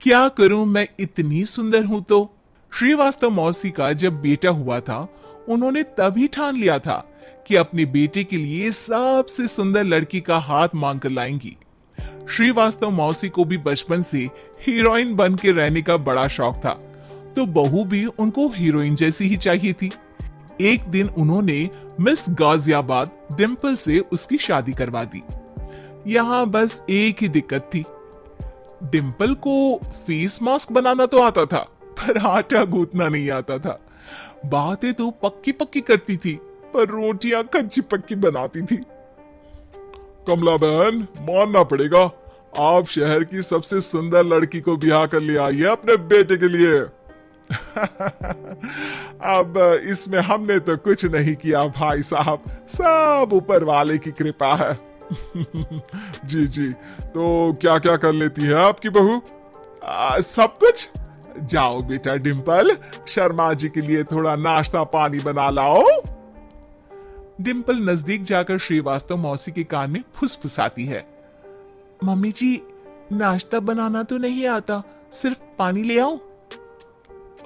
क्या करूं, मैं इतनी सुंदर हूं तो। श्रीवास्तव मौसी का जब बेटा हुआ था, उन्होंने तभी ठान लिया था कि अपने बेटे के लिए सबसे सुंदर लड़की का हाथ मांग कर लाएंगी। श्रीवास्तव मौसी को भी बचपन से हीरोइन बन के रहने का बड़ा शौक था, तो बहू भी उनको हीरोइन जैसी ही चाहिए थी। एक दिन उन्होंने मिस गाजियाबाद डिम्पल से उसकी शादी करवा दी। यहाँ बस एक ही दिक्कत थी, डिम्पल को फेस मास्क बनाना तो आता था, पर आटा गूंथना नहीं आता था। बातें तो पक्की पक्की करती थी, पर रोटियां कच्ची पक्की बनाती थी। कमला बहन, मानना पड़ेगा, आप शहर की सबसे सुंदर लड़की को ब्याह कर ले आई है अपने बेटे के लिए। अब इसमें हमने तो कुछ नहीं किया भाई साहब, सब ऊपर वाले की कृपा है। जी जी, तो क्या क्या कर लेती है आपकी बहू? सब कुछ। जाओ बेटा डिम्पल, शर्मा जी के लिए थोड़ा नाश्ता पानी बना लाओ। डिम्पल नजदीक जाकर श्रीवास्तव मौसी के कान में फुसफुसाती है। मम्मी जी, नाश्ता बनाना तो नहीं आता, सिर्फ पानी ले आओ।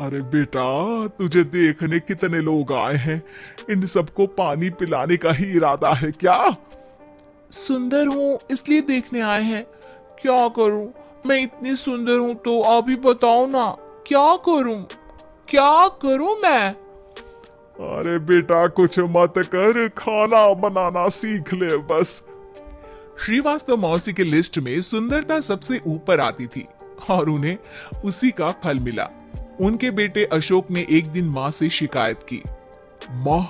अरे बेटा, तुझे देखने कितने लोग आए हैं, इन सबको पानी पिलाने का ही इरादा है क्या? सुंदर हूँ इसलिए देखने आए हैं। क्या करूं, मैं इतनी सुंदर हूं तो आप ही बताओ ना, क्या करूं, क्या करूं मैं? अरे बेटा, कुछ मत कर, खाना बनाना सीख ले बस। श्रीवास्तव मौसी के लिस्ट में सुंदरता सबसे ऊपर आती थी और उन्हें उसी का फल मिला। उनके बेटे अशोक ने एक दिन माँ से शिकायत की। माँ,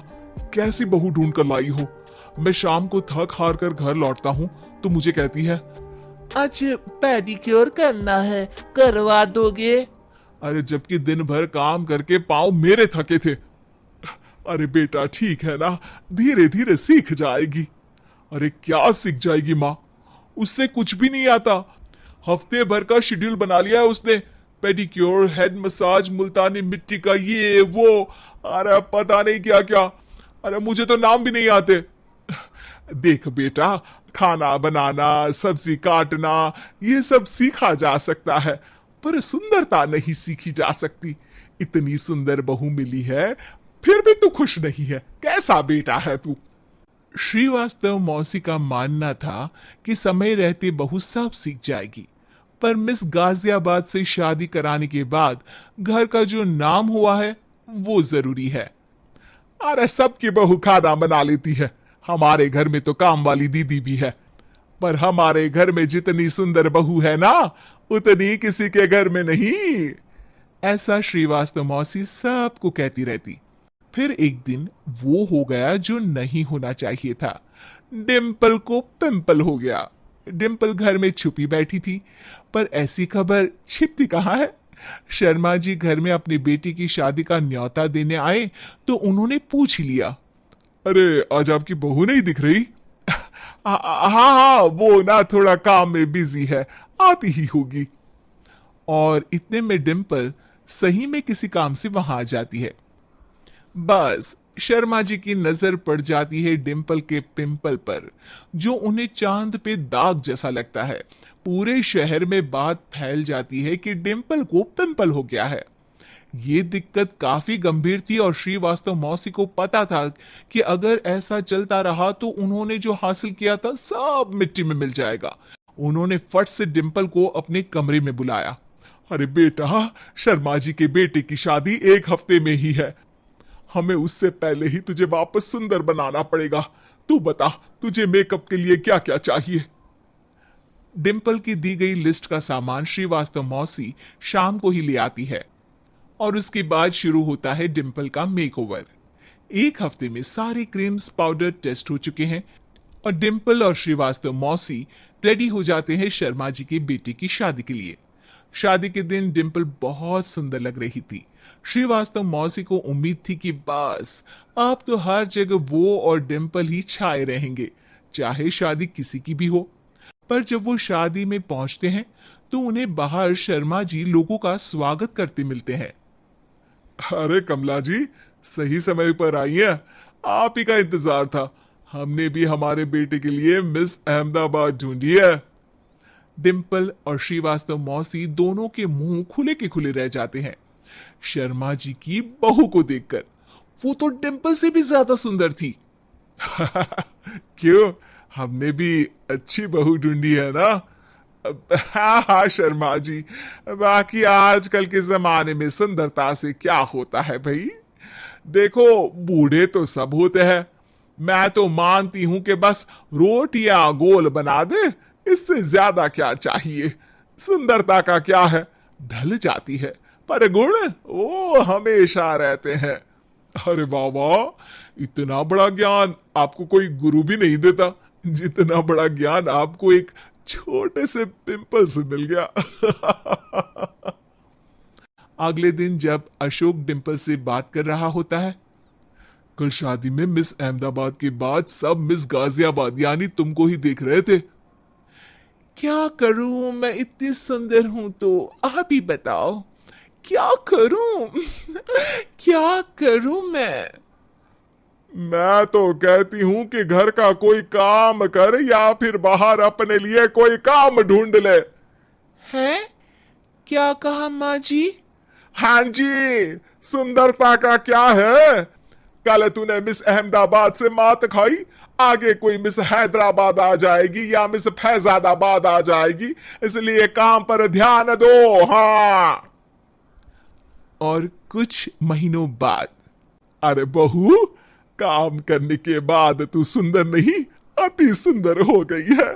कैसी बहू ढूंढ कर लाई हो? मैं शाम को थक हार कर घर लौटता हूँ तो मुझे कहती है, आज पेडिक्योर करना है, करवा दोगे? अरे जबकि दिन भर काम करके पाँव मेरे थके थे। अरे बेटा ठीक है ना, धीरे धीरे सीख जाएगी। अरे क्या सीख जाएगी माँ, उससे कुछ भी नहीं आता। हफ्ते भर का शेड्यूल बना लिया है उसने, पेडिक्योर, हेड मसाज, मुल्तानी मिट्टी का ये वो, अरे पता नहीं क्या क्या। अरे मुझे तो नाम भी नहीं आते। देख बेटा, खाना बनाना, सब्जी काटना, ये सब सीखा जा सकता है, पर सुंदरता नहीं सीखी जा सकती। इतनी सुंदर बहू मिली है, फिर भी तू खुश नहीं है, कैसा बेटा है तू? श्रीवास्तव मौसी का मानना था कि समय रहते बहू सब सीख जाएगी, पर मिस गाजियाबाद से शादी कराने के बाद घर का जो नाम हुआ है वो जरूरी है। अरे सबकी बहू खाना बना लेती है, हमारे घर में तो काम वाली दीदी भी है, पर हमारे घर में जितनी सुंदर बहू है ना, उतनी किसी के घर में नहीं। ऐसा श्रीवास्तव मौसी सबको कहती रहती। फिर एक दिन वो हो गया जो नहीं होना चाहिए था, डिम्पल को पिंपल हो गया। डिम्पल घर में छुपी बैठी थी, पर ऐसी खबर छिपती कहाँ है। शर्मा जी घर में अपनी बेटी की शादी का न्योता देने आए तो उन्होंने पूछ ही लिया, अरे आज आपकी बहू नहीं दिख रही? हाँ हाँ, वो ना थोड़ा काम में बिजी है, आती ही होगी। और इतने में डिम्पल सही में किसी काम से वहां आ जाती है। बस शर्मा जी की नजर पड़ जाती है डिम्पल के पिंपल पर, जो उन्हें चांद पे दाग जैसा लगता है। पूरे शहर में बात फैल जाती है कि डिम्पल को पिंपल हो गया है। ये दिक्कत काफी गंभीर थी और श्रीवास्तव मौसी को पता था कि अगर ऐसा चलता रहा तो उन्होंने जो हासिल किया था सब मिट्टी में मिल जाएगा। उन्होंने फट से डिम्पल को अपने कमरे में बुलाया। अरे बेटा, शर्मा जी के बेटे की शादी एक हफ्ते में ही है, हमें उससे पहले ही तुझे वापस सुंदर बनाना पड़ेगा। तू बता, तुझे मेकअप के लिए क्या क्या चाहिए? डिम्पल की दी गई लिस्ट का सामान श्रीवास्तव मौसी शाम को ही ले आती है और उसके बाद शुरू होता है डिम्पल का मेकओवर। एक हफ्ते में सारे क्रीम्स पाउडर टेस्ट हो चुके हैं और डिम्पल और श्रीवास्तव मौसी रेडी हो जाते हैं शर्मा जी की बेटी की शादी के लिए। शादी के दिन डिम्पल बहुत सुंदर लग रही थी। श्रीवास्तव मौसी को उम्मीद थी कि बस अब तो हर जगह वो और डिम्पल ही छाए रहेंगे, चाहे शादी किसी की भी हो। पर जब वो शादी में पहुंचते हैं तो उन्हें बाहर शर्मा जी लोगों का स्वागत करते मिलते हैं। अरे कमला जी, सही समय पर आई है, आप ही का इंतजार था। हमने भी हमारे बेटे के लिए मिस अहमदाबाद ढूंढी है। डिम्पल और श्रीवास्तव मौसी दोनों के मुंह खुले के खुले रह जाते हैं शर्मा जी की बहू को देखकर। वो तो डिम्पल से भी ज्यादा सुंदर थी। क्यों, हमने भी अच्छी बहू ढूंढी है ना? हाँ हाँ शर्मा जी, बाकी आजकल के जमाने में सुंदरता से क्या होता है भाई। देखो, बूढ़े तो सब होते हैं। मैं तो मानती हूं कि बस रोटियां गोल बना दे, इससे ज्यादा क्या चाहिए। सुंदरता का क्या है, ढल जाती है, पर गुण वो हमेशा रहते हैं। अरे वाह वाह, इतना बड़ा ज्ञान आपको कोई गुरु भी नहीं देता जितना बड़ा ज्ञान आपको एक छोटे से पिंपल से मिल गया। अगले दिन जब अशोक डिम्पल से बात कर रहा होता है, कल शादी में मिस अहमदाबाद के बाद सब मिस गाजियाबाद यानी तुमको ही देख रहे थे। क्या करूं, मैं इतनी सुंदर हूं तो आप ही बताओ क्या करूं। क्या करूं मैं तो कहती हूं कि घर का कोई काम कर या फिर बाहर अपने लिए कोई काम ढूंढ ले। हैं? क्या कहा माँ जी? हाँ जी, सुंदरता का क्या है। कल तूने मिस अहमदाबाद से मात खाई, आगे कोई मिस हैदराबाद आ जाएगी या मिस फैजादाबाद आ जाएगी, इसलिए काम पर ध्यान दो। हाँ। और कुछ महीनों बाद, अरे बहू, काम करने के बाद तू सुंदर नहीं, अति सुंदर हो गई है।